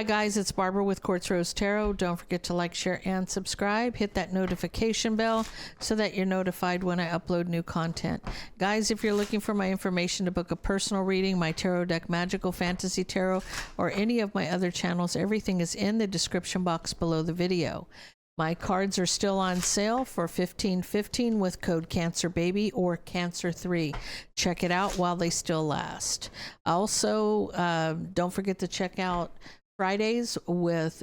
Hi guys, it's Barbara with Quartz Rose Tarot. Don't forget to like, share, and subscribe. Hit that notification bell so that you're notified when I upload new content. Guys, if you're looking for my information to book a personal reading, my tarot deck, Magical Fantasy Tarot, or any of my other channels, everything is in the description box below the video. My cards are still on sale for $15.15 with code CANCERBABY or CANCER3. Check it out while they still last. Also, don't forget to check out Fridays with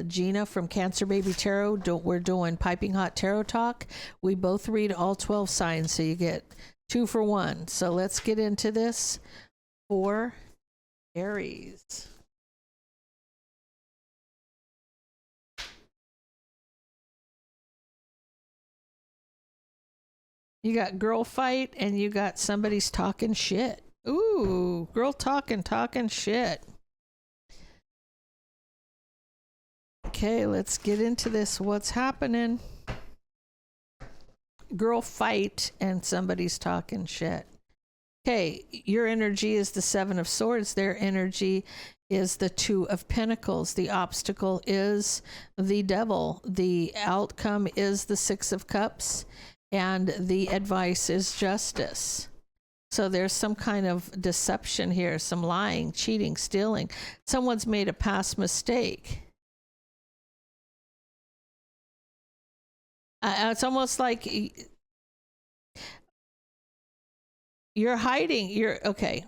Gina from Cancer Baby Tarot. We're doing Piping Hot Tarot Talk. We both read all 12 signs, so you get 2 for 1. So let's get into this for Aries. You got girl fight and you got somebody's talking shit. Ooh, girl talking shit. Okay, let's get into this. What's happening? Girl fight and somebody's talking shit. Okay, your energy is the 7 of Swords. Their energy is the 2 of Pentacles. The obstacle is the Devil. The outcome is the 6 of Cups. And the advice is Justice. So there's some kind of deception here, some lying, cheating, stealing. Someone's made a past mistake. It's almost like you're hiding. Okay.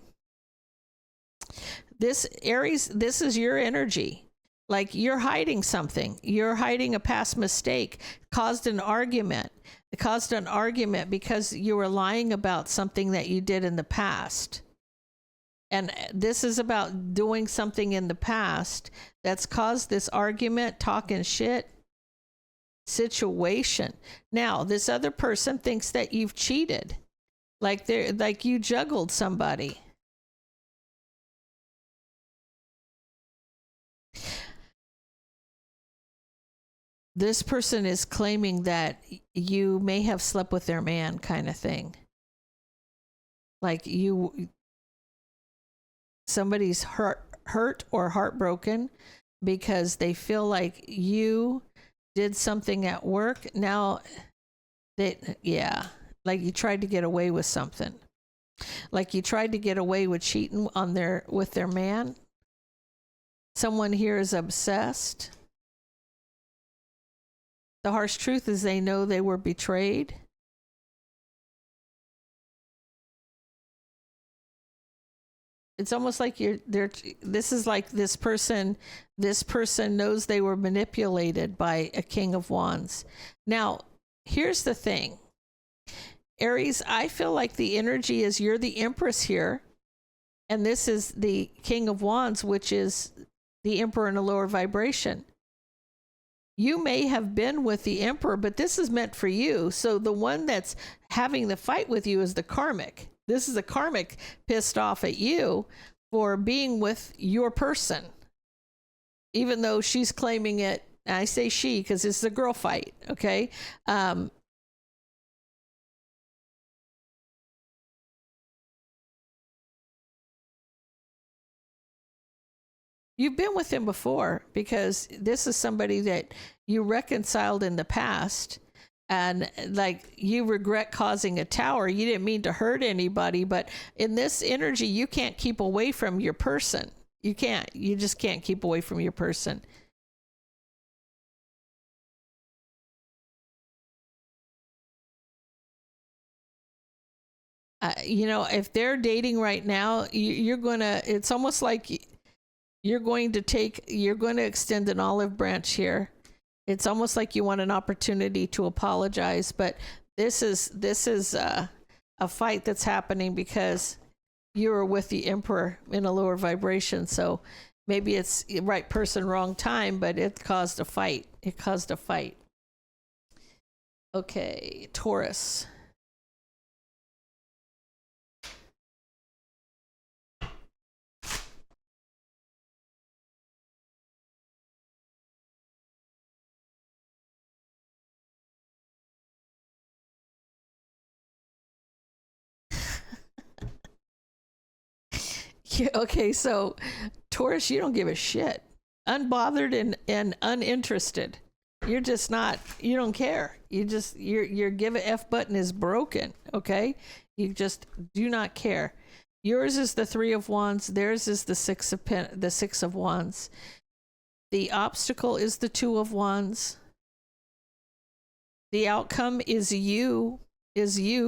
This Aries, this is your energy. Like you're hiding something. You're hiding a past mistake, caused an argument. It caused an argument because you were lying about something that you did in the past. And this is about doing something in the past that's caused this argument, talking shit situation. Now, this other person thinks that you've cheated. Like you juggled somebody. This person is claiming that you may have slept with their man, kind of thing. Like somebody's hurt or heartbroken because they feel like you did something at work. Now yeah, like you tried to get away with something. Like you tried to get away with cheating with their man. Someone here is obsessed. The harsh truth is they know they were betrayed. It's almost like this is like this person knows they were manipulated by a King of Wands. Now, here's the thing. Aries, I feel like the energy is you're the Empress here. And this is the King of Wands, which is the Emperor in a lower vibration. You may have been with the Emperor, but this is meant for you. So the one that's having the fight with you is the karmic. This is a karmic pissed off at you for being with your person. Even though she's claiming it, and I say she because this is a girl fight, okay? You've been with him before because this is somebody that you reconciled in the past, and like you regret causing a tower. You didn't mean to hurt anybody, but in this energy, you can't keep away from your person. You can't. You just can't keep away from your person. You know, if they're dating right now, you're gonna. It's almost like you're going to extend an olive branch here. It's almost like you want an opportunity to apologize, but this is a fight that's happening because you were with the Emperor in a lower vibration. So maybe it's right person, wrong time, but it caused a fight. It caused a fight. Okay, Taurus. Yeah, okay, so Taurus, you don't give a shit. unbothered and uninterested. You're just not, you don't care. Your give a F button is broken, okay? You just do not care. Yours is the 3 of Wands. Theirs is the 6 of Wands. The obstacle is the 2 of Wands. The outcome is you,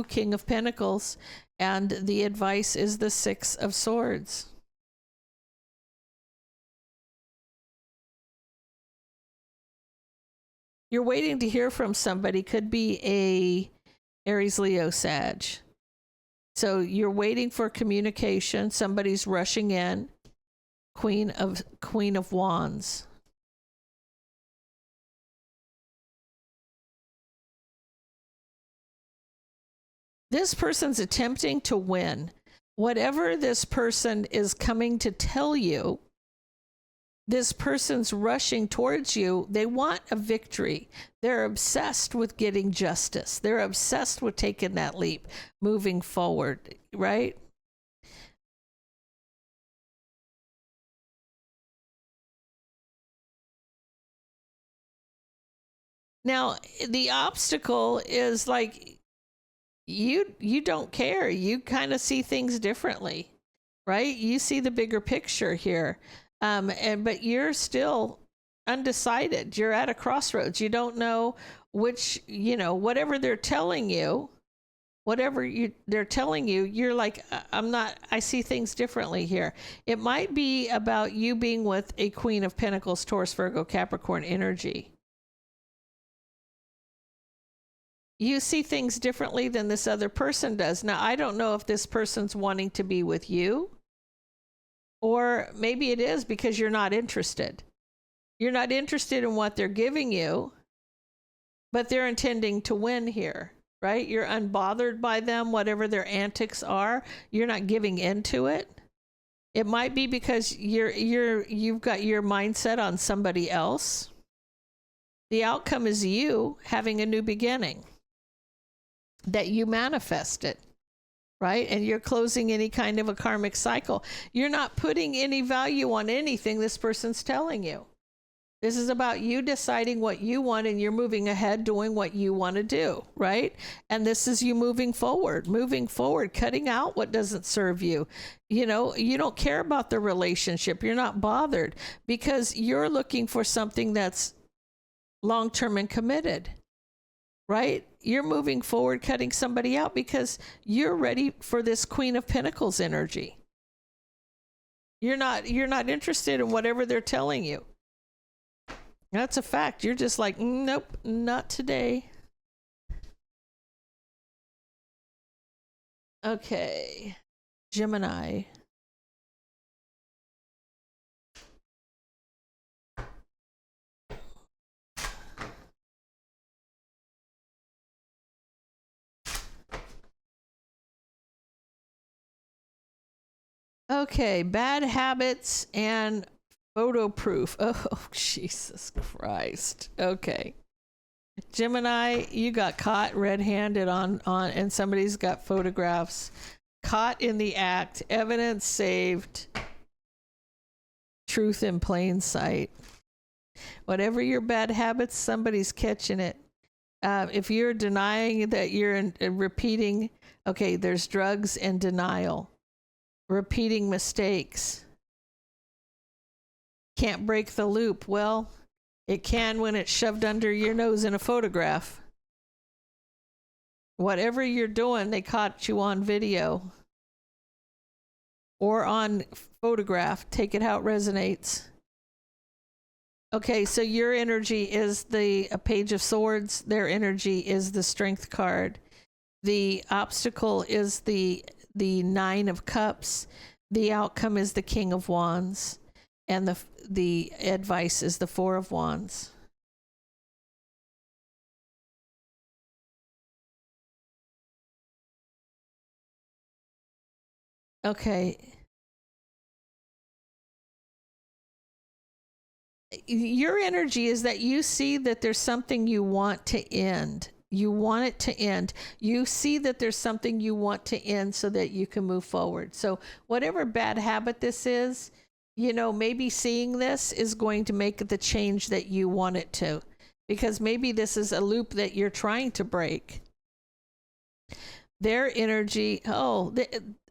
King of Pentacles, and the advice is the 6 of Swords. You're waiting to hear from somebody. Could be a Aries, Leo, Sag. So you're waiting for communication. Somebody's rushing in. Queen of Wands. This person's attempting to win. Whatever this person is coming to tell you, this person's rushing towards you. They want a victory. They're obsessed with getting justice. They're obsessed with taking that leap, moving forward, right? Now, the obstacle is like, you don't care. You kind of see things differently, right? You see the bigger picture here. But you're still undecided. You're at a crossroads. You don't know which, whatever they're telling you, they're telling you, you're like, I see things differently here. It might be about you being with a Queen of Pentacles, Taurus, Virgo, Capricorn energy. You see things differently than this other person does. Now, I don't know if this person's wanting to be with you, or maybe it is because you're not interested. You're not interested in what they're giving you, but they're intending to win here, right? You're unbothered by them, whatever their antics are. You're not giving into it. It might be because you've got your mindset on somebody else. The outcome is you having a new beginning that you manifested, right? And you're closing any kind of a karmic cycle. You're not putting any value on anything this person's telling you. This is about you deciding what you want, and you're moving ahead doing what you want to do, right? And this is you moving forward, cutting out what doesn't serve you. You don't care about the relationship. You're not bothered because you're looking for something that's long-term and committed, right? You're moving forward, cutting somebody out because you're ready for this Queen of Pentacles energy. You're not interested in whatever they're telling you. That's a fact. You're just like, nope, not today. Okay, Gemini. Okay, bad habits and photo proof. Oh, Jesus Christ. Okay. Gemini, you got caught red-handed on and somebody's got photographs. Caught in the act. Evidence saved. Truth in plain sight. Whatever your bad habits, somebody's catching it. If you're denying that you're repeating, okay, there's drugs and denial. Repeating mistakes. Can't break the loop. Well, it can when it's shoved under your nose in a photograph. Whatever you're doing, they caught you on video or on photograph. Take it how it resonates. Okay, so your energy is the Page of Swords. Their energy is the Strength card. The obstacle is the Nine of Cups. The outcome is the King of Wands. And the advice is the Four of Wands. Okay. Your energy is that you see that there's something you want to end. You want it to end. You see that there's something you want to end so that you can move forward. So whatever bad habit this is, you know, maybe seeing this is going to make the change that you want it to, because maybe this is a loop that you're trying to break. Their energy,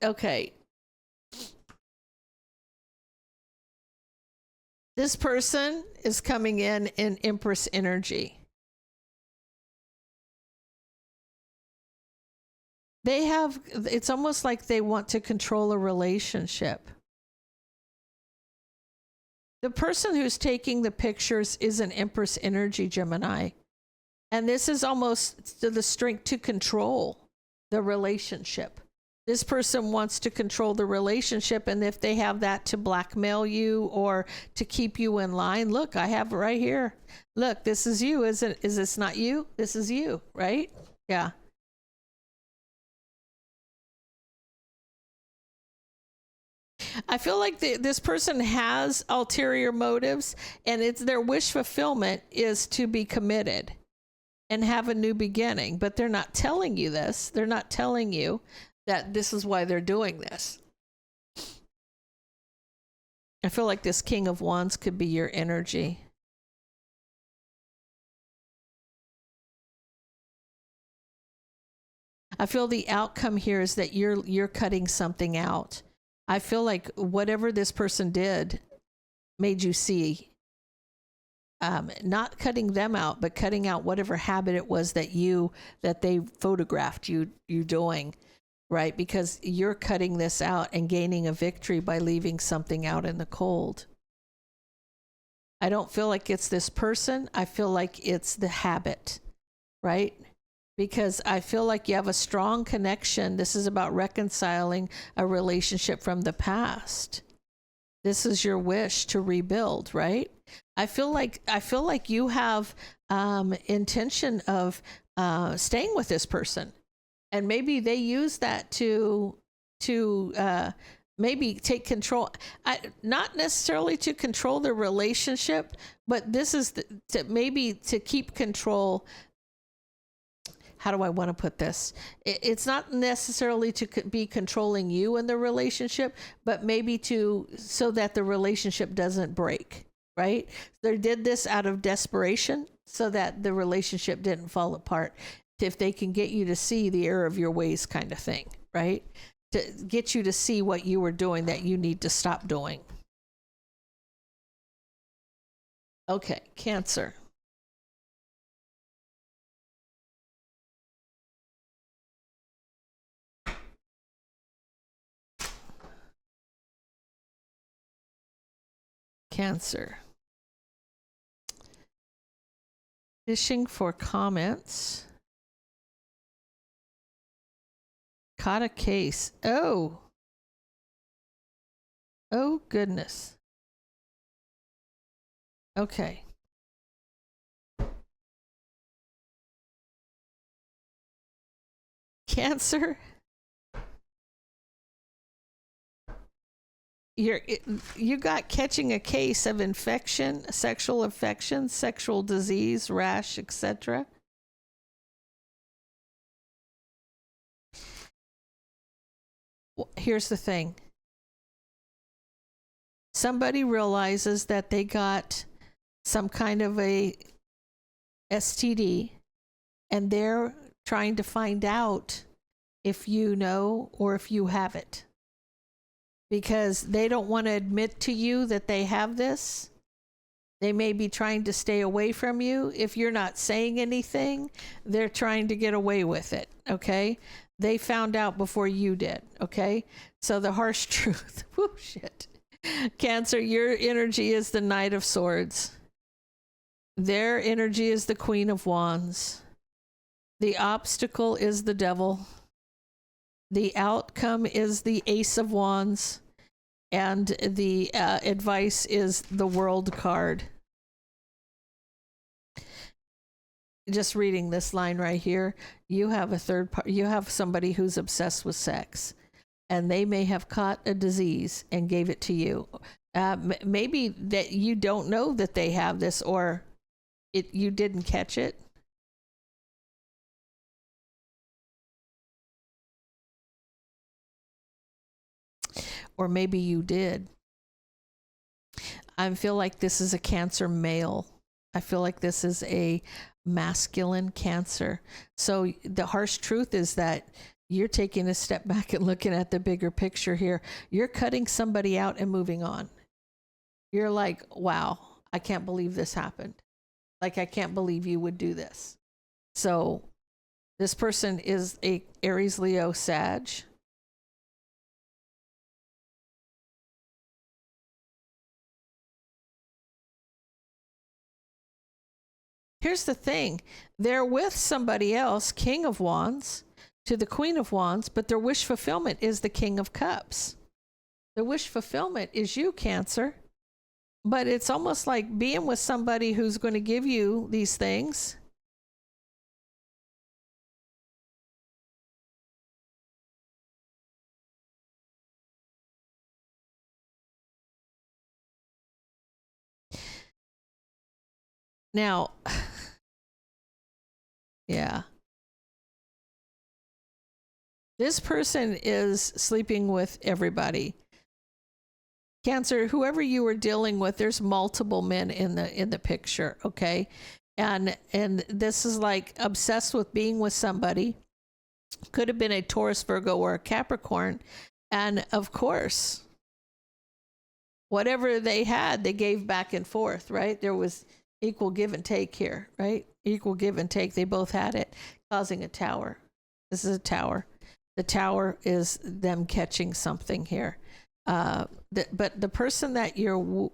okay. This person is coming in Empress energy. They have, it's almost like they want to control a relationship. The person who's taking the pictures is an Empress energy, Gemini. And this is almost the strength to control the relationship. This person wants to control the relationship, and if they have that to blackmail you or to keep you in line, look, I have it right here. Look, this is you. Is this not you? This is you, right? Yeah. I feel like this person has ulterior motives, and it's their wish fulfillment is to be committed and have a new beginning, but they're not telling you this. They're not telling you that this is why they're doing this. I feel like this King of Wands could be your energy. I feel the outcome here is that you're cutting something out. I feel like whatever this person did made you see, not cutting them out, but cutting out whatever habit it was that they photographed you doing. Right? Because you're cutting this out and gaining a victory by leaving something out in the cold. I don't feel like it's this person. I feel like it's the habit, right? Because I feel like you have a strong connection. This is about reconciling a relationship from the past. This is your wish to rebuild, right? I feel like you have intention of staying with this person. And maybe they use that to maybe take control. Not necessarily to control the relationship, but this is maybe to keep control. How do I want to put this? It's not necessarily to be controlling you in the relationship, but maybe so that the relationship doesn't break, right? They did this out of desperation so that the relationship didn't fall apart. If they can get you to see the error of your ways, kind of thing, right? To get you to see what you were doing that you need to stop doing. Okay, Cancer. Cancer. Fishing for comments. Caught a case. Oh goodness. Okay. Cancer. You got catching a case of infection, sexual infection, sexual disease, rash, etc. Here's the thing. Somebody realizes that they got some kind of a STD, and they're trying to find out if you know or if you have it, because they don't want to admit to you that they have this. They may be trying to stay away from you. If you're not saying anything, they're trying to get away with it, okay? They found out before you did, okay? So the harsh truth. Whoo, shit. Cancer, your energy is the Knight of Swords. Their energy is the Queen of Wands. The obstacle is the Devil. The outcome is the Ace of Wands. And the advice is the World card. Just reading this line right here, you have you have somebody who's obsessed with sex, and they may have caught a disease and gave it to you. Maybe that you don't know that they have this, or you didn't catch it. Or maybe you did. I feel like this is a Cancer male. I feel like this is a masculine Cancer. So the harsh truth is that you're taking a step back and looking at the bigger picture here. You're cutting somebody out and moving on. You're like, wow, I can't believe this happened. Like, I can't believe you would do this. So this person is a Aries, Leo, Sag. Here's the thing. They're with somebody else, King of Wands to the Queen of Wands, but their wish fulfillment is the King of Cups. The wish fulfillment is you, Cancer. But it's almost like being with somebody who's going to give you these things. Now, yeah. This person is sleeping with everybody. Cancer, whoever you were dealing with, there's multiple men in the picture, okay? And this is like obsessed with being with somebody. Could have been a Taurus, Virgo, or a Capricorn. And of course, whatever they had, they gave back and forth, right? There was equal give and take here, right? Equal give and take. They both had it, causing a tower. This is a tower. The tower is them catching something here. But the person that you're,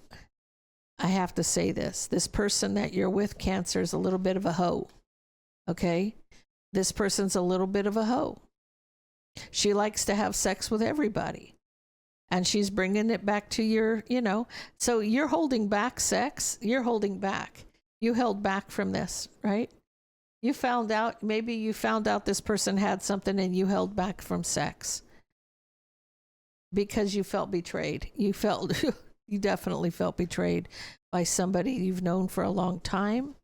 I have to say this person that you're with, Cancer, is a little bit of a hoe. Okay? This person's a little bit of a hoe. She likes to have sex with everybody. And she's bringing it back to your, so you're holding back sex. You're holding back. You held back from this, right? You found out, maybe you found out this person had something and you held back from sex because you felt betrayed. You definitely felt betrayed by somebody you've known for a long time.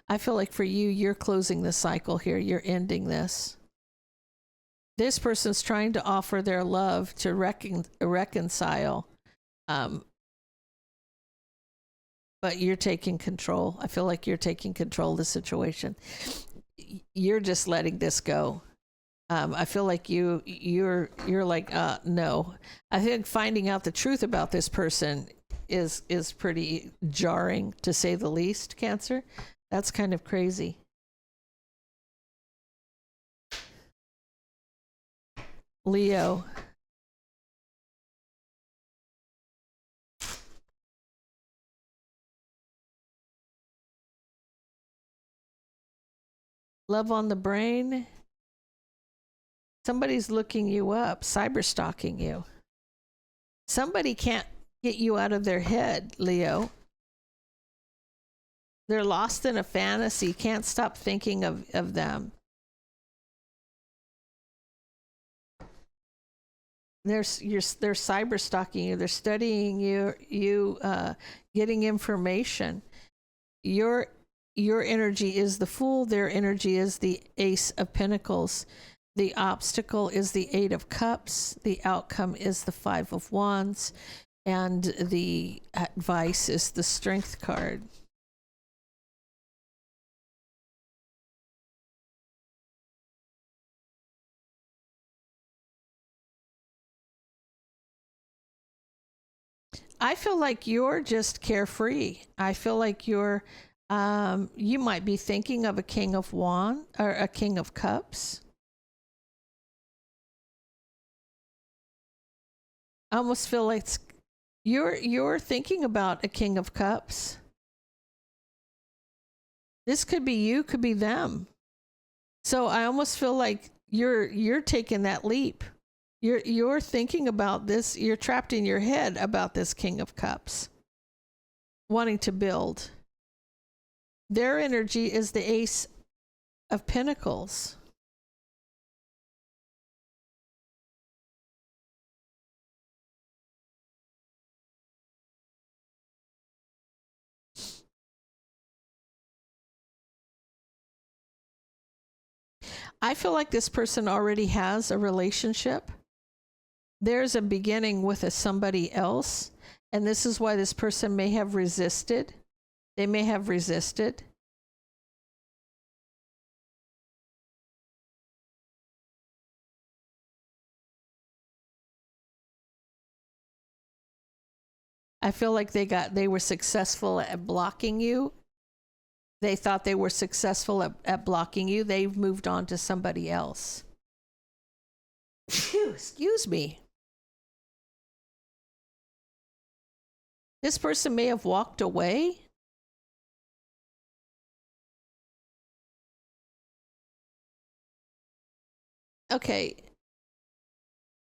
I feel like for you, you're closing the cycle here. You're ending this. This person's trying to offer their love to reconcile. But you're taking control. I feel like you're taking control of the situation. You're just letting this go. I feel like you're like, no. I think finding out the truth about this person is pretty jarring, to say the least, Cancer. That's kind of crazy. Leo. Love on the brain. Somebody's looking you up, cyber stalking you. Somebody can't get you out of their head, Leo. They're lost in a fantasy, can't stop thinking of them. They're cyber stalking you. They're studying you, getting information. Your energy is the Fool. Their energy is the Ace of Pentacles. The obstacle is the Eight of Cups. The outcome is the Five of Wands. And the advice is the Strength card. I feel like you're just carefree. I feel like you're, you might be thinking of a King of Wands or a King of Cups. I almost feel like you're thinking about a King of Cups. This could be you, could be them. So I almost feel like you're taking that leap. You're thinking about this. You're trapped in your head about this King of Cups, wanting to build. Their energy is the Ace of Pentacles. I feel like this person already has a relationship. There's a beginning with somebody else, And this is why this person may have resisted. They may have resisted. I feel like they were successful at blocking you. They thought they were successful at blocking you. They've moved on to somebody else. Excuse me. This person may have walked away. Okay.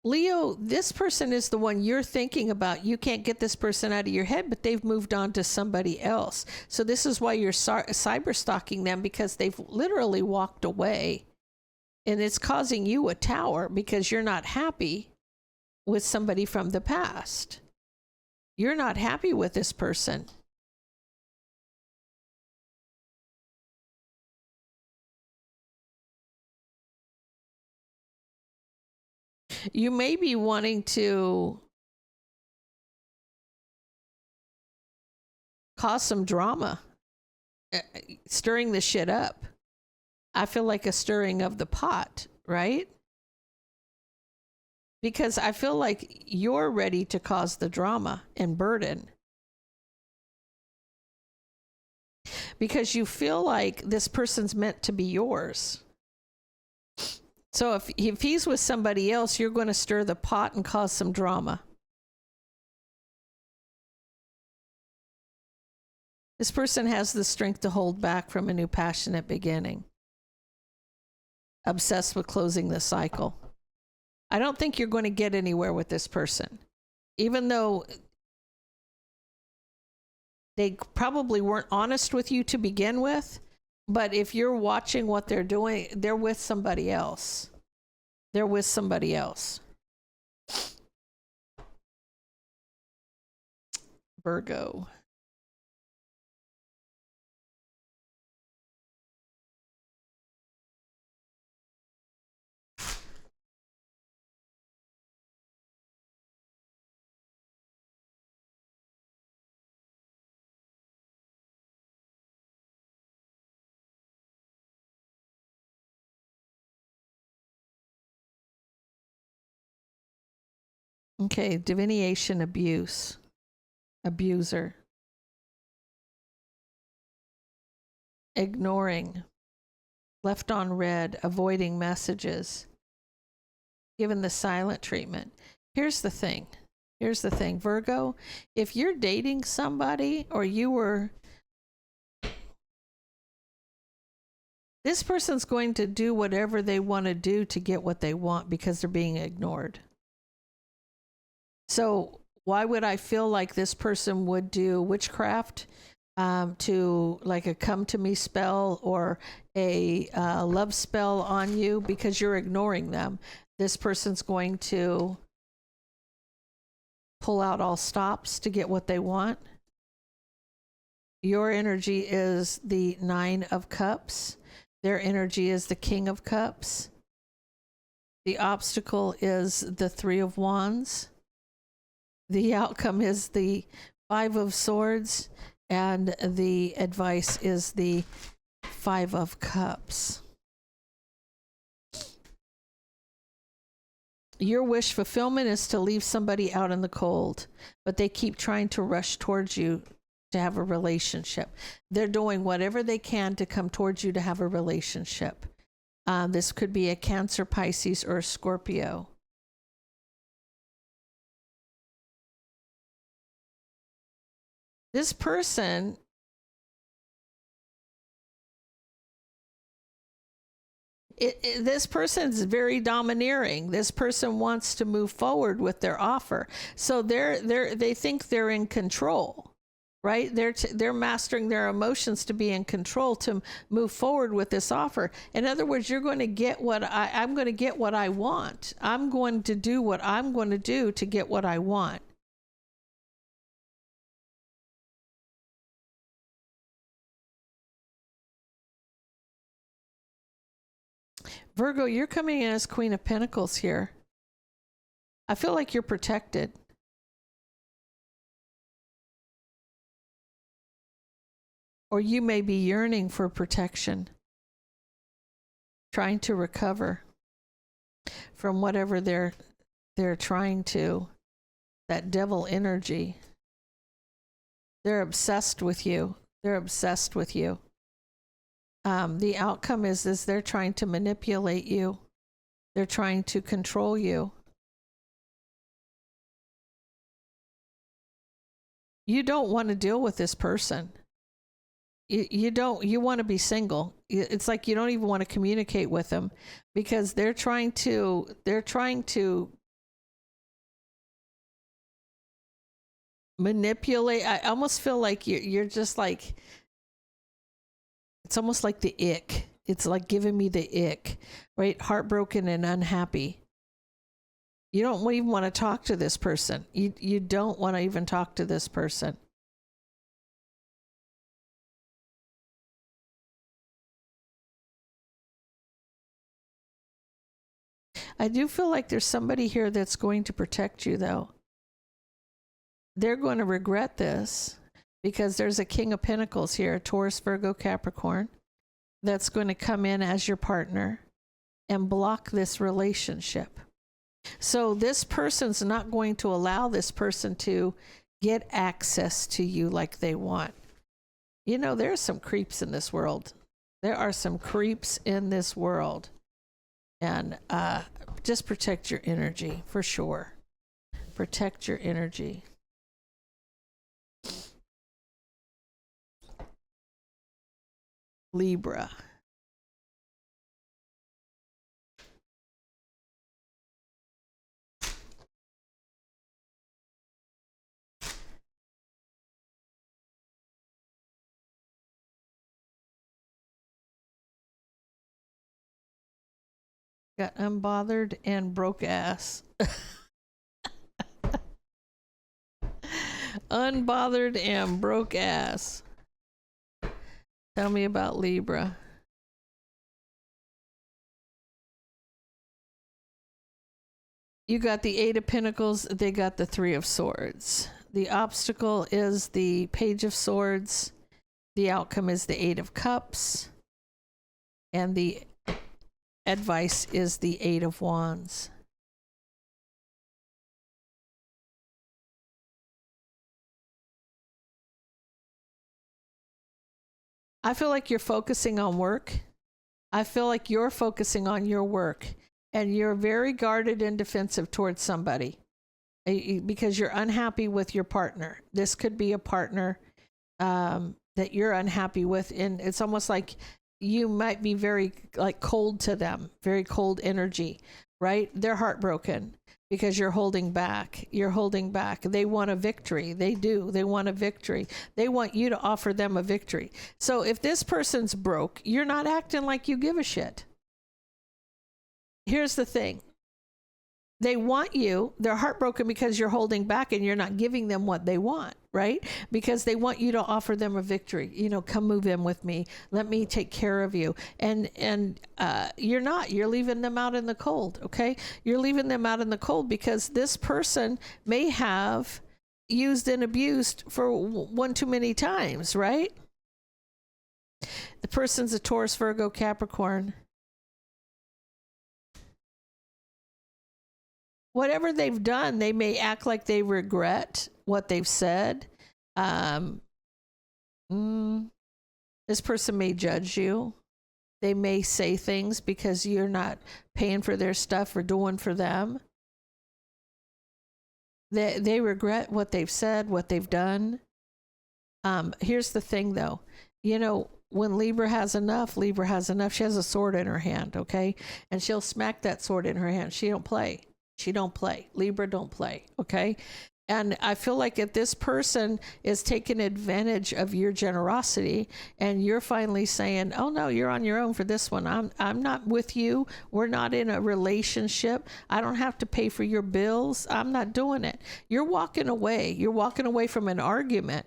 Leo, this person is the one you're thinking about. You can't get this person out of your head, but they've moved on to somebody else. So this is why you're cyber stalking them, because they've literally walked away. And it's causing you a tower because you're not happy with somebody from the past. You're not happy with this person. You may be wanting to cause some drama, stirring the shit up. I feel like a stirring of the pot, right? Because I feel like you're ready to cause the drama and burden. Because you feel like this person's meant to be yours. So if he's with somebody else, you're going to stir the pot and cause some drama. This person has the strength to hold back from a new passionate beginning. Obsessed with closing the cycle. I don't think you're going to get anywhere with this person. Even though they probably weren't honest with you to begin with. But if you're watching what they're doing, they're with somebody else. They're with somebody else. Virgo. Okay, divination abuse. Abuser. Ignoring. Left on red. Avoiding messages. Given the silent treatment. Here's the thing. Here's the thing. Virgo, if you're dating somebody or you were... This person's going to do whatever they want to do to get what they want because they're being ignored. So why would I feel like this person would do witchcraft to like a come to me spell or a love spell on you? Because you're ignoring them. This person's going to pull out all stops to get what they want. Your energy is the 9 of Cups. Their energy is the King of Cups. The obstacle is the 3 of Wands. The outcome is the 5 of Swords, and the advice is the 5 of Cups. Your wish fulfillment is to leave somebody out in the cold, but they keep trying to rush towards you to have a relationship. They're doing whatever they can to come towards you to have a relationship. This could be a Cancer, Pisces, or a Scorpio. This person this person's very domineering. This person wants to move forward with their offer. So they think they're in control, right? They're mastering their emotions to be in control to move forward with this offer. In other words, you're going to get what I'm going to get what I want. I'm going to do what I'm going to do to get what I want. Virgo, you're coming in as Queen of Pentacles here. I feel like you're protected. Or you may be yearning for protection, trying to recover from whatever they're trying to, that devil energy. They're obsessed with you. They're obsessed with you. The outcome is they're trying to manipulate you. They're trying to control you. You don't want to deal with this person. You want to be single. It's like you don't even want to communicate with them because they're trying to manipulate. I almost feel like you're just like, it's almost like the ick. It's like giving me the ick, right? Heartbroken and unhappy. You don't even want to talk to this person. You don't want to even talk to this person. I do feel like there's somebody here that's going to protect you, though. They're going to regret this because there's a King of Pentacles here, Taurus, Virgo, Capricorn, that's going to come in as your partner and block this relationship. So this person's not going to allow this person to get access to you like they want. You know, there are some creeps in this world. There are some creeps in this world. And just protect your energy, for sure. Protect your energy. Libra. Got unbothered and broke ass. Unbothered and broke ass. Tell me about Libra. You got the Eight of Pentacles. They got the Three of Swords. The obstacle is the Page of Swords. The outcome is the Eight of Cups. And the advice is the Eight of Wands. I feel like you're focusing on work. I feel like you're focusing on your work and you're very guarded and defensive towards somebody because you're unhappy with your partner. This could be a partner that you're unhappy with, and it's almost like you might be very like cold to them, very cold energy, right? They're heartbroken because you're holding back. You're holding back. They want a victory. They do. They want a victory. They want you to offer them a victory. So if this person's broke, you're not acting like you give a shit. Here's the thing. They want you. They're heartbroken because you're holding back and you're not giving them what they want, right? Because they want you to offer them a victory. You know, come move in with me. Let me take care of you. And you're not. You're leaving them out in the cold, okay? You're leaving them out in the cold because this person may have used and abused for one too many times, right? The person's a Taurus, Virgo, Capricorn. Whatever they've done, they may act like they regret what they've said. This person may judge you. They may say things because you're not paying for their stuff or doing for them. They regret what they've said, what they've done. Here's the thing, though. You know, when Libra has enough, Libra has enough. She has a sword in her hand, okay? And she'll smack that sword in her hand. She don't play. She don't play. Libra don't play, okay? And I feel like if this person is taking advantage of your generosity and you're finally saying, oh no, you're on your own for this one. I'm not with you. We're not in a relationship. I don't have to pay for your bills. I'm not doing it. You're walking away. You're walking away from an argument.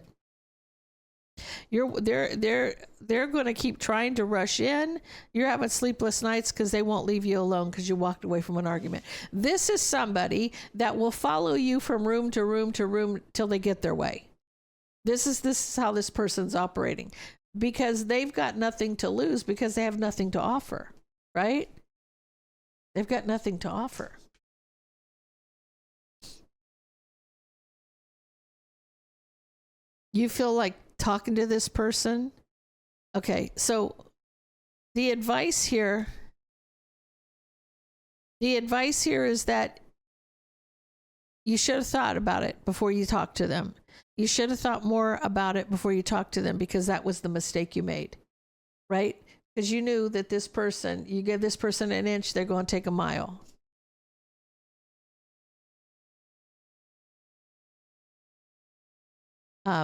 They're going to keep trying to rush in. You're having sleepless nights because they won't leave you alone because you walked away from an argument. This is somebody that will follow you from room to room to room till they get their way. This is how this person's operating. because they've got nothing to lose because they have nothing to offer, right? They've got nothing to offer. You feel like talking to this person? Okay, so the advice here is that you should have thought about it before you talked to them. You should have thought more about it before you talked to them, because that was the mistake you made, right? Because you knew that this person, you give this person an inch, they're going to take a mile.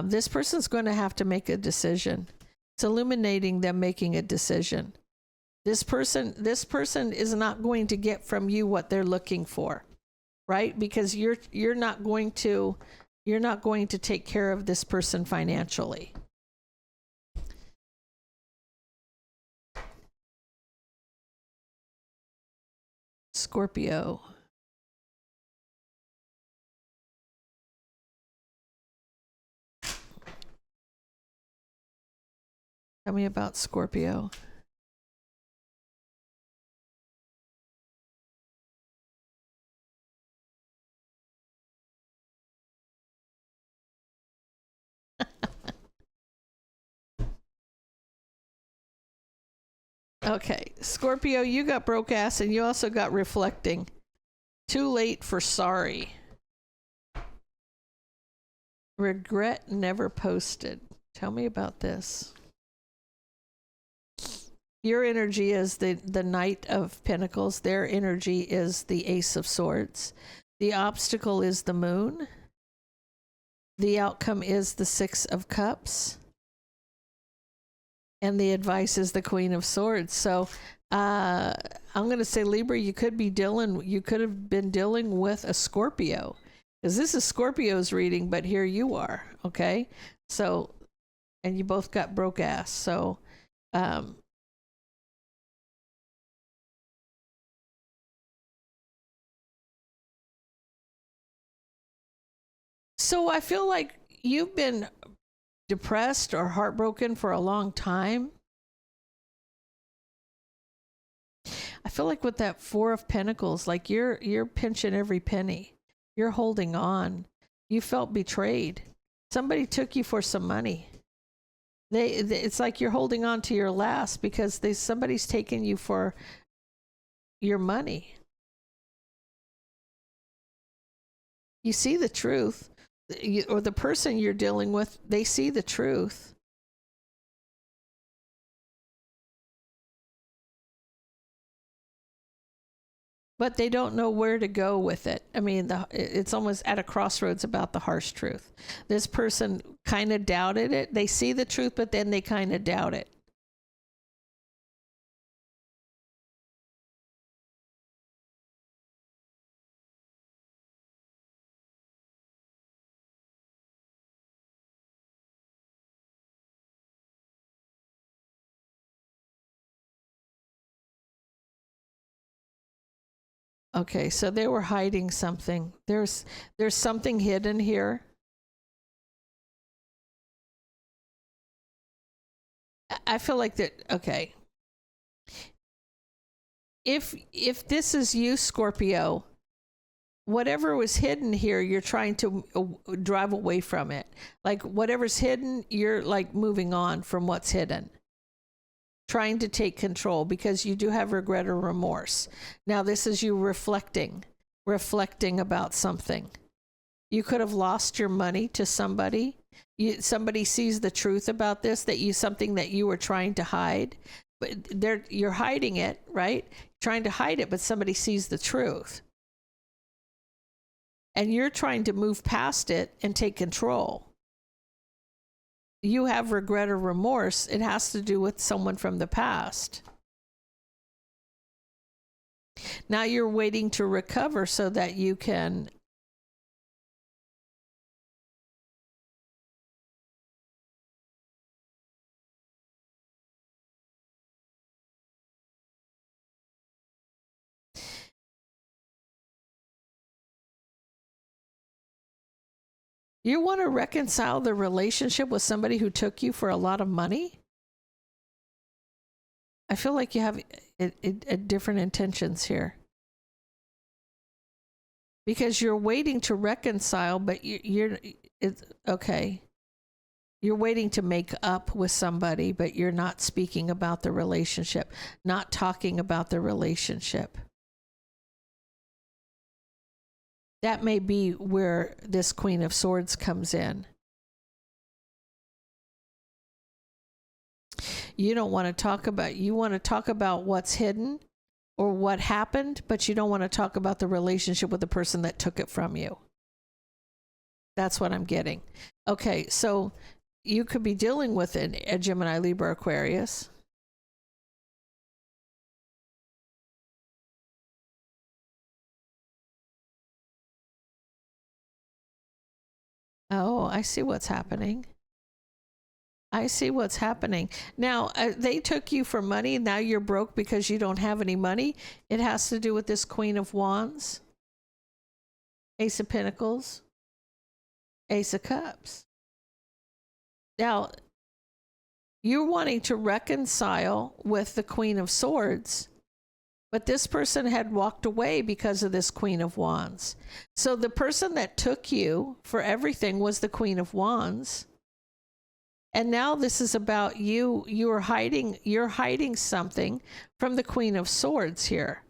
This person's going to have to make a decision. It's illuminating them making a decision. This person is not going to get from you what they're looking for, right? Because you're not going to take care of this person financially. Scorpio. Tell me about Scorpio. Okay, Scorpio, you got broke ass and you also got reflecting. Too late for sorry. Regret never posted. Tell me about this. Your energy is the Knight of Pentacles. Their energy is the Ace of Swords. The obstacle is the Moon. The outcome is the Six of Cups. And the advice is the Queen of Swords. So I'm going to say, Libra, you could have been dealing with a Scorpio, because this is Scorpio's reading, but here you are. Okay. So, and you both got broke ass. So, so I feel like you've been depressed or heartbroken for a long time. I feel like with that Four of Pentacles, like you're pinching every penny. You're holding on. You felt betrayed. Somebody took you for some money. It's like you're holding on to your last because somebody's taken you for your money. You see the truth. Or the person you're dealing with, they see the truth. But they don't know where to go with it. I mean, it's almost at a crossroads about the harsh truth. This person kind of doubted it. They see the truth, but then they kind of doubt it. Okay, so they were hiding something. There's something hidden here. I feel like that. Okay, if this is you, Scorpio, whatever was hidden here, you're trying to drive away from it. Like whatever's hidden, you're like moving on from what's hidden. Trying to take control because you do have regret or remorse. Now this is you reflecting about something. You could have lost your money to somebody. Somebody sees the truth about this, something that you were trying to hide, but you're hiding it, right? Trying to hide it, but somebody sees the truth. And you're trying to move past it and take control. You have regret or remorse. It has to do with someone from the past. Now you're waiting to recover so that you can you want to reconcile the relationship with somebody who took you for a lot of money? I feel like you have different intentions here. Because you're waiting to reconcile, but it's okay. You're waiting to make up with somebody, but you're not speaking about the relationship, not talking about the relationship. That may be where this Queen of Swords comes in. You don't want to talk about, you want to talk about what's hidden or what happened, but you don't want to talk about the relationship with the person that took it from you. That's what I'm getting. Okay, so you could be dealing with a Gemini, Libra, Aquarius. Oh, I see what's happening. I see what's happening. Now, they took you for money. Now you're broke because you don't have any money. It has to do with this Queen of Wands, Ace of Pentacles, Ace of Cups. Now, you're wanting to reconcile with the Queen of Swords, but this person had walked away because of this Queen of Wands. So the person that took you for everything was the Queen of Wands. And now this is about you. You're hiding something from the Queen of Swords here,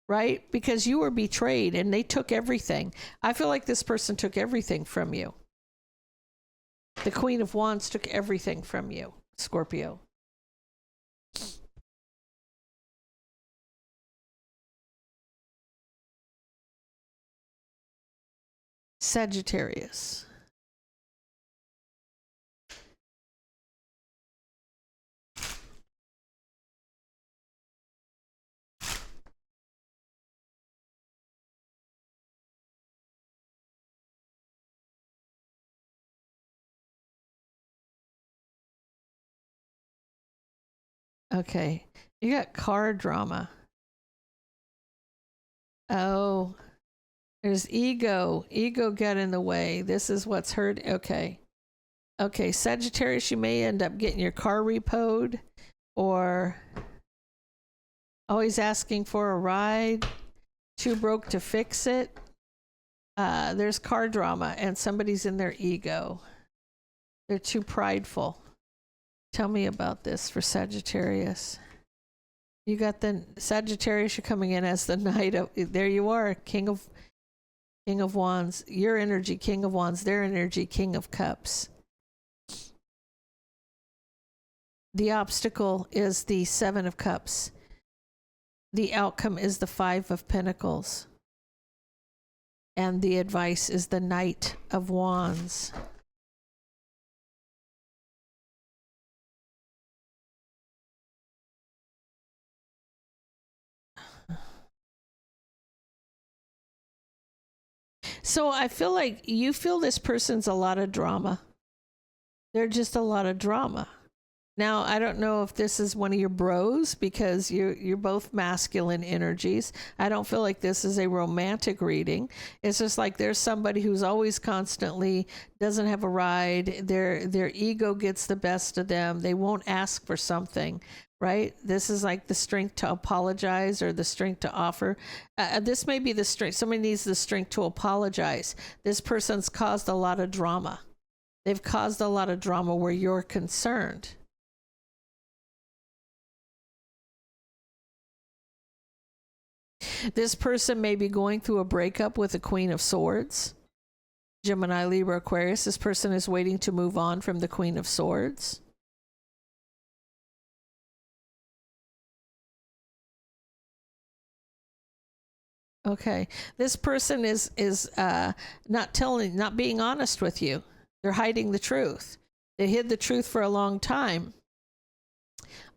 right? Because you were betrayed and they took everything. I feel like this person took everything from you. The Queen of Wands took everything from you, Scorpio. Sagittarius. Okay, you got car drama. Oh, there's ego. Ego got in the way. This is what's hurt. Okay. Okay, Sagittarius, you may end up getting your car repoed or always asking for a ride, too broke to fix it. There's car drama and somebody's in their ego. They're too prideful. Tell me about this for Sagittarius. You got the Sagittarius, you're coming in as the Knight of, there you are, King of Wands. Your energy, King of Wands. Their energy, King of Cups. The obstacle is the Seven of Cups. The outcome is the Five of Pentacles. And the advice is the Knight of Wands. So I feel like you feel this person's a lot of drama. They're just a lot of drama. Now, I don't know if this is one of your bros because you're both masculine energies. I don't feel like this is a romantic reading. It's just like there's somebody who's always constantly doesn't have a ride. Their ego gets the best of them. They won't ask for something, right? This is like the strength to apologize or the strength to offer. This may be the strength. Somebody needs the strength to apologize. This person's caused a lot of drama. They've caused a lot of drama where you're concerned. This person may be going through a breakup with the Queen of Swords. Gemini, Libra, Aquarius. This person is waiting to move on from the Queen of Swords. Okay. This person is not being honest with you. They're hiding the truth. They hid the truth for a long time.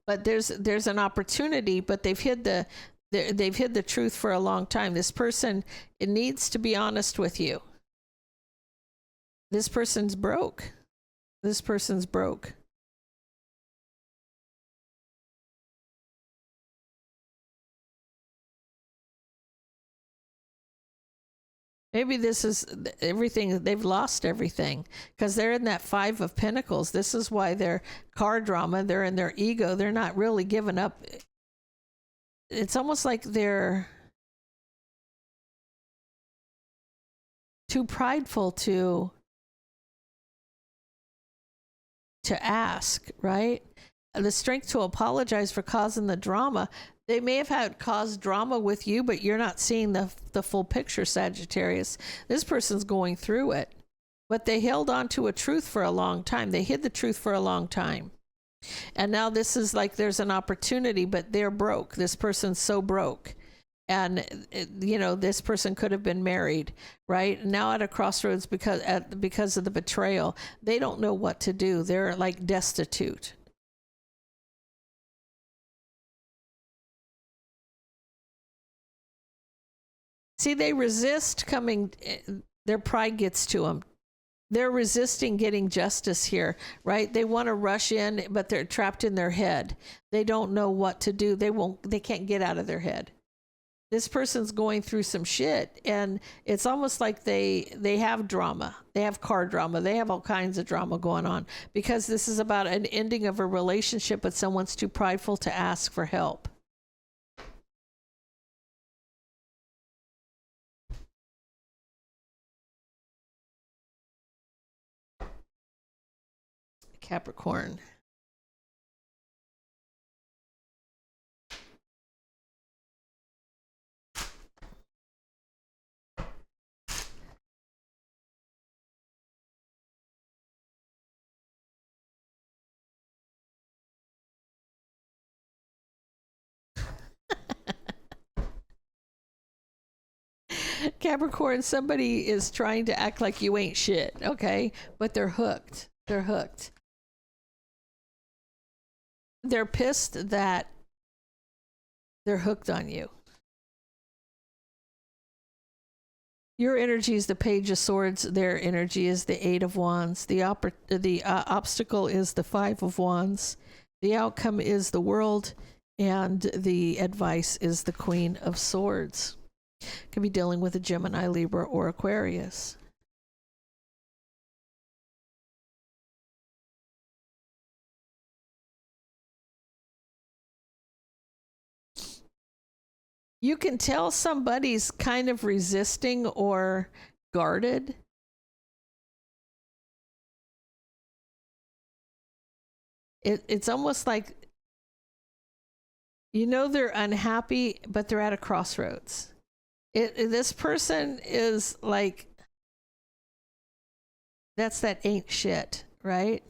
But there's an opportunity, but they've hid the truth for a long time. This person, it needs to be honest with you. This person's broke. This person's broke. Maybe this is everything. They've lost everything because they're in that 5 of Pentacles. This is why they're car drama. They're in their ego. They're not really giving up. It's almost like they're too prideful to ask, right? The strength to apologize for causing the drama. They may have had caused drama with you, but you're not seeing the full picture, Sagittarius. This person's going through it, but they held on to a truth for a long time. They hid the truth for a long time. And now this is like there's an opportunity, but they're broke. This person's so broke. And, you know, this person could have been married, right? Now at a crossroads because of the betrayal. They don't know what to do. They're like destitute. See, they resist coming, their pride gets to them. They're resisting getting justice here, right? They want to rush in, but they're trapped in their head. They don't know what to do. They can't get out of their head. This person's going through some shit, and it's almost like they have drama. They have car drama. They have all kinds of drama going on because this is about an ending of a relationship, but someone's too prideful to ask for help. Capricorn. Capricorn, somebody is trying to act like you ain't shit, okay? But they're hooked. They're hooked. They're pissed that they're hooked on you. Your energy is the Page of Swords. Their energy is the 8 of Wands. The obstacle is the 5 of Wands. The outcome is the World. And the advice is the Queen of Swords. Could be dealing with a Gemini, Libra, or Aquarius. You can tell somebody's kind of resisting or guarded. It's almost like, you know, they're unhappy, but they're at a crossroads. This person is like, that's that ain't shit, right?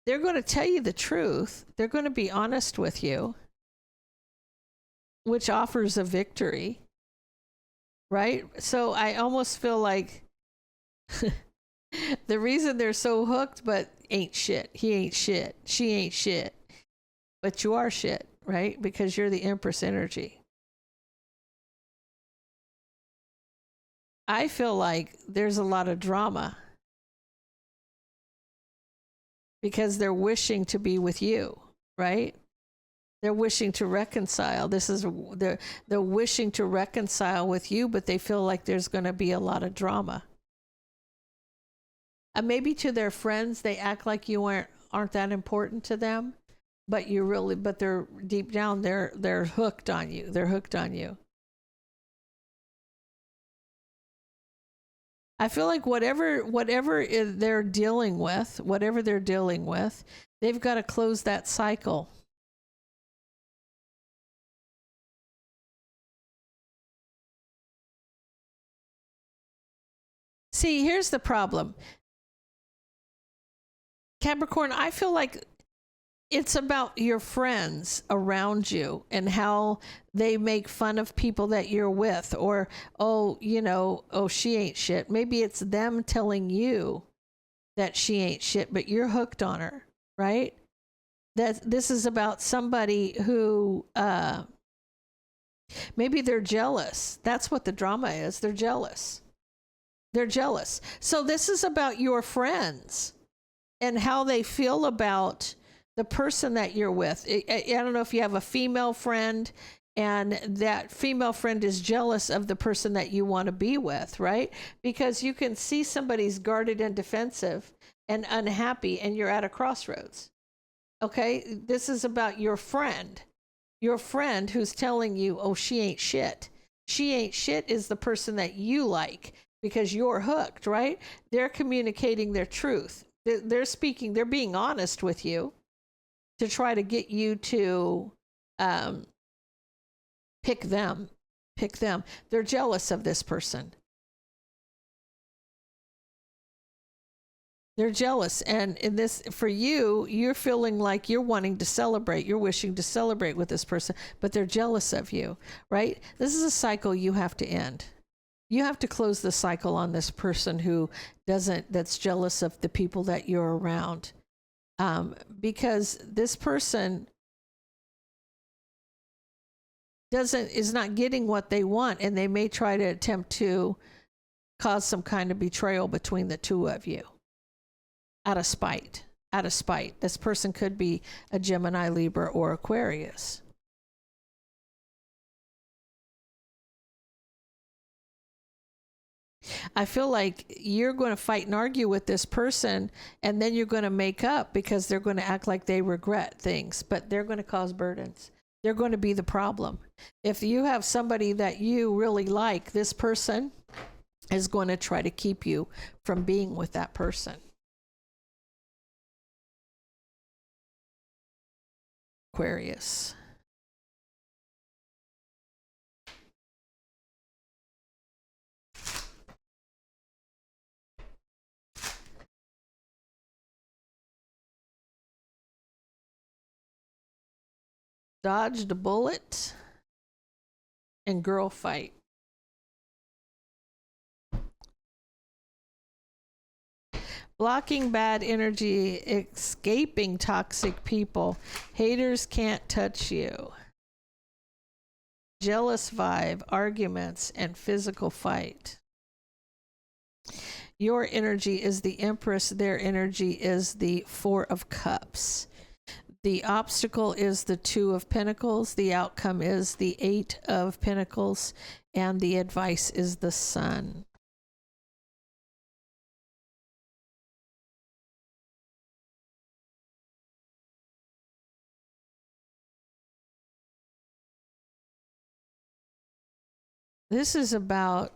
They're going to tell you the truth. They're going to be honest with you, which offers a victory, right? So I almost feel like the reason they're so hooked, but ain't shit. He ain't shit. She ain't shit. But you are shit, right? Because you're the Empress energy. I feel like there's a lot of drama because they're wishing to be with you, right? They're wishing to reconcile. They're wishing to reconcile with you, but they feel like there's going to be a lot of drama. And maybe to their friends, they act like you aren't that important to them, but they're deep down, they're hooked on you. They're hooked on you. I feel like whatever they're dealing with, they've got to close that cycle. See, here's the problem. Capricorn, I feel like it's about your friends around you and how they make fun of people that you're with, or, oh, she ain't shit. Maybe it's them telling you that she ain't shit, but you're hooked on her, right? That this is about somebody who, maybe they're jealous. That's what the drama is. They're jealous. They're jealous. So this is about your friends and how they feel about the person that you're with. I don't know if you have a female friend And that female friend is jealous of the person that you want to be with, right? Because you can see somebody's guarded and defensive and unhappy, and you're at a crossroads. Okay, this is about your friend who's telling you, oh, she ain't shit. She ain't shit is the person that you like because you're hooked, right? They're communicating their truth. They're speaking, they're being honest with you to try to get you to pick them. They're jealous of this person. They're jealous. And in this, for you, you're feeling like you're wanting to celebrate. You're wishing to celebrate with this person, but they're jealous of you, right? This is a cycle you have to end. You have to close the cycle on this person who that's jealous of the people that you're around. Because this person is not getting what they want, and they may try to attempt to cause some kind of betrayal between the two of you. Out of spite. This person could be a Gemini, Libra, or Aquarius. I feel like you're going to fight and argue with this person, and then you're going to make up because they're going to act like they regret things, but they're going to cause burdens. They're going to be the problem. If you have somebody that you really like, this person is going to try to keep you from being with that person. Aquarius. Dodged a bullet and girl fight. Blocking bad energy, escaping toxic people. Haters can't touch you. Jealous vibe, arguments, and physical fight. Your energy is the Empress. Their energy is the Four of Cups. The obstacle is the Two of Pentacles. The outcome is the Eight of Pentacles. And the advice is the Sun. This is about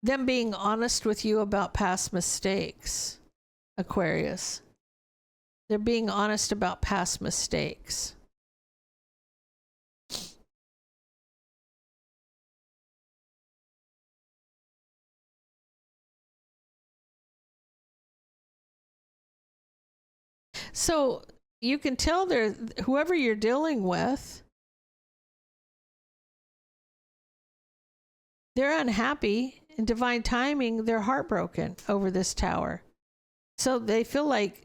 them being honest with you about past mistakes, Aquarius. They're being honest about past mistakes. So you can tell whoever you're dealing with, they're unhappy. In divine timing, they're heartbroken over this Tower. So they feel like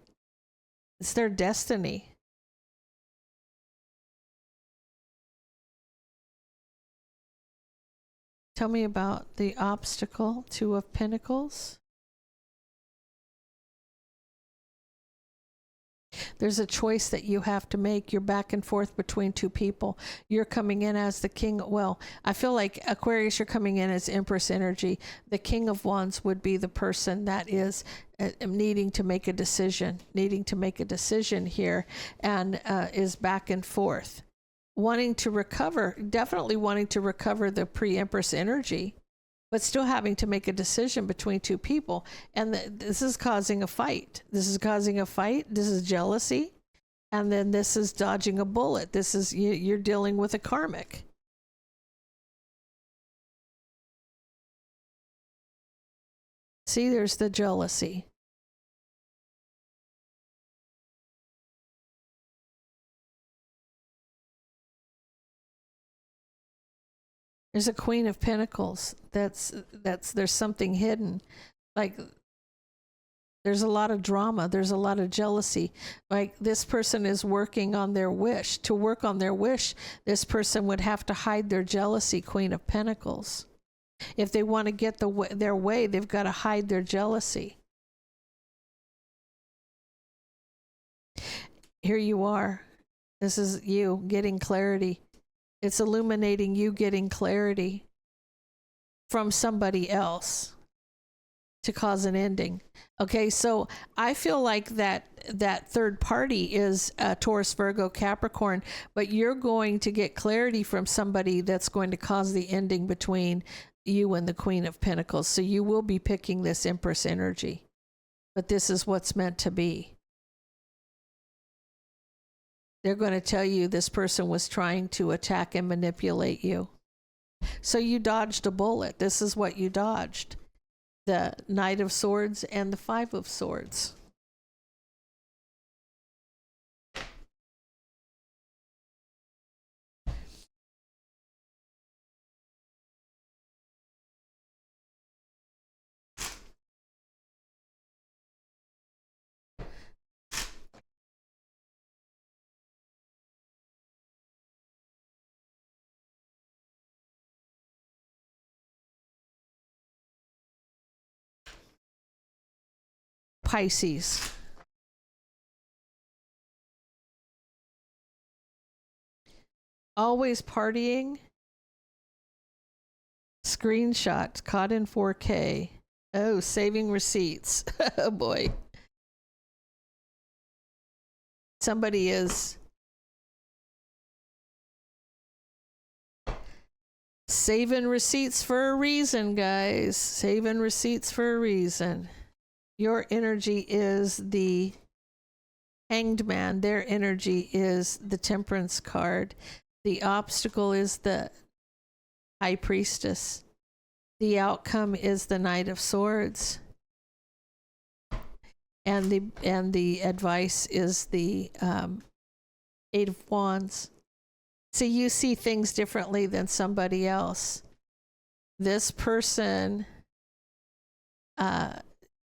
it's their destiny. Tell me about the obstacle, Two of Pentacles. There's a choice that you have to make. You're back and forth between two people. You're coming in as the king. Well, I feel like Aquarius, you're coming in as Empress energy. The King of Wands would be the person that is needing to make a decision here, and is back and forth. Wanting to recover, definitely wanting to recover the pre-Empress energy, but still having to make a decision between two people. And this is causing a fight. This is jealousy. And then this is dodging a bullet. This is, you're dealing with a karmic. See, there's the jealousy. There's a Queen of Pentacles. There's something hidden. Like, there's a lot of drama. There's a lot of jealousy. Like, this person is working on their wish. To work on their wish, this person would have to hide their jealousy, Queen of Pentacles. If they want to get their way, they've got to hide their jealousy. Here you are. This is you getting clarity. It's illuminating you getting clarity from somebody else to cause an ending. Okay, so I feel like that third party is Taurus, Virgo, Capricorn, but you're going to get clarity from somebody that's going to cause the ending between you and the Queen of Pentacles. So you will be picking this Empress energy, but this is what's meant to be. They're going to tell you this person was trying to attack and manipulate you. So you dodged a bullet. This is what you dodged. The Knight of Swords and the Five of Swords. Pisces. Always partying. Screenshot caught in 4K. Oh, saving receipts. Oh boy. Somebody is saving receipts for a reason, guys. Saving receipts for a reason. Your energy is the Hanged Man. Their energy is the Temperance card. The obstacle is the High Priestess. The outcome is the Knight of Swords. And the advice is the Eight of Wands. So you see things differently than somebody else. This person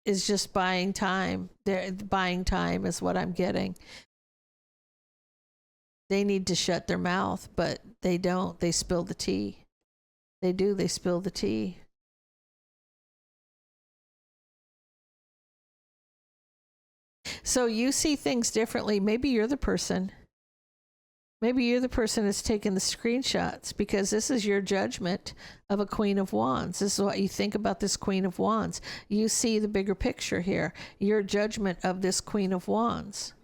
is just buying time. They're buying time is what I'm getting. They need to shut their mouth, but they don't. They spill the tea. They do. They spill the tea. So you see things differently. Maybe you're the person. Maybe you're the person that's taking the screenshots, because this is your judgment of a Queen of Wands. This is what you think about this Queen of Wands. You see the bigger picture here. Your judgment of this Queen of Wands.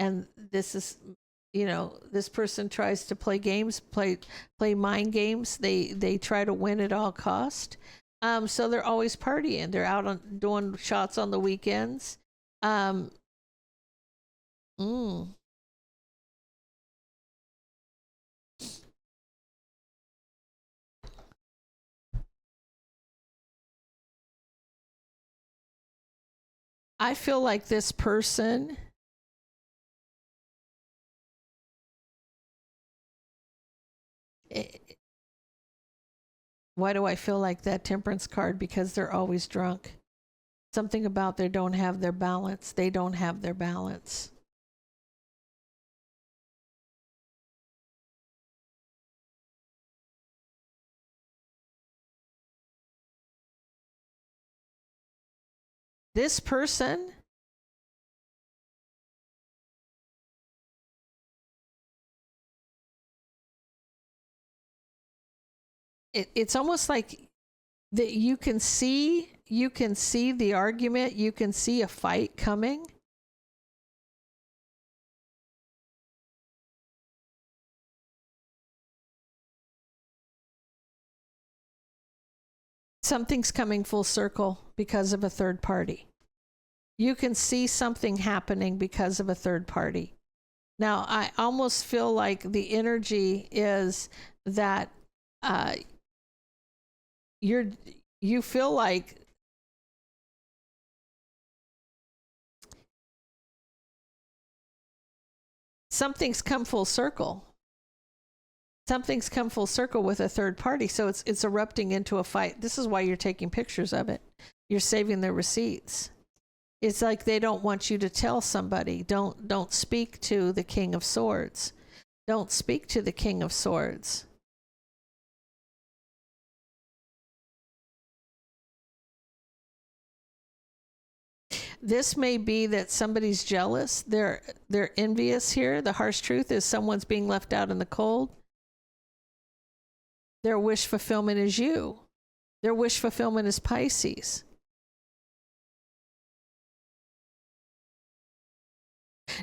And this is, you know, this person tries to play games, play mind games. They try to win at all cost. So they're always partying. They're out on doing shots on the weekends. I feel like this person why do I feel like that Temperance card? Because they're always drunk. Something about they don't have their balance. They don't have their balance. This person it's almost like that you can see the argument, you can see a fight coming. Something's coming full circle because of a third party. You can see something happening because of a third party. Now, I almost feel like the energy is that you feel like something's come full circle. Something's come full circle with a third party, so it's erupting into a fight. This is why you're taking pictures of it. You're saving the receipts. It's like they don't want you to tell somebody. Don't speak to the King of Swords. Don't speak to the King of Swords. This may be that somebody's jealous. They're envious here. The harsh truth is someone's being left out in the cold. Their wish fulfillment is you. Their wish fulfillment is Pisces.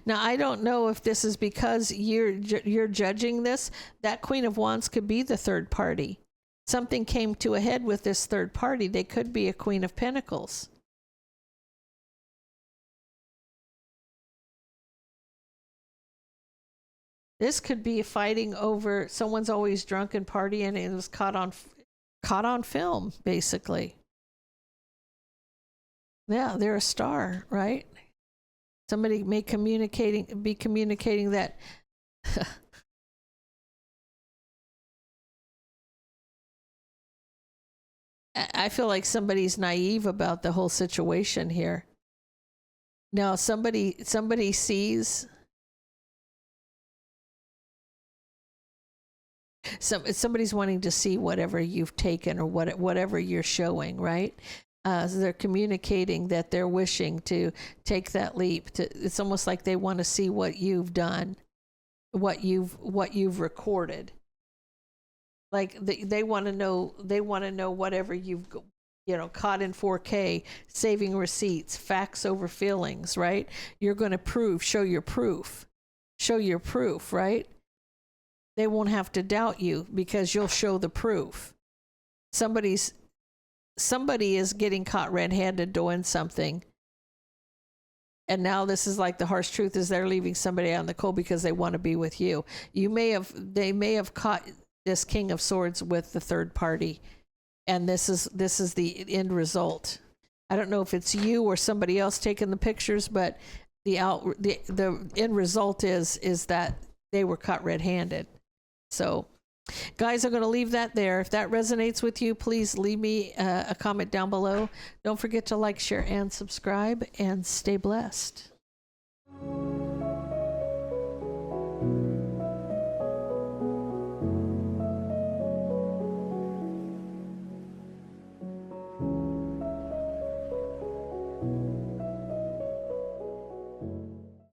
Now, I don't know if this is because you're judging this. That Queen of Wands could be the third party. Something came to a head with this third party. They could be a Queen of Pentacles. This could be fighting over someone's always drunk and partying and it was caught on film, basically. Yeah, they're a star, right? Somebody may be communicating that. I feel like somebody's naive about the whole situation here. Now, somebody sees. Somebody's wanting to see whatever you've taken or whatever you're showing, right? So they're communicating that they're wishing to take that leap. It's almost like they want to see what you've done, what you've recorded. Like they want to know. They want to know whatever you've, caught in 4K, saving receipts, facts over feelings, right? You're going to show your proof, right? They won't have to doubt you because you'll show the proof. Somebody is getting caught red-handed doing something. And now this is like the harsh truth is they're leaving somebody out in the cold because they want to be with you. They may have caught this King of Swords with the third party. And this is the end result. I don't know if it's you or somebody else taking the pictures, but the end result is that they were caught red-handed. So, guys, I'm going to leave that there. If that resonates with you, please leave me a comment down below. Don't forget to like, share, and subscribe, and stay blessed.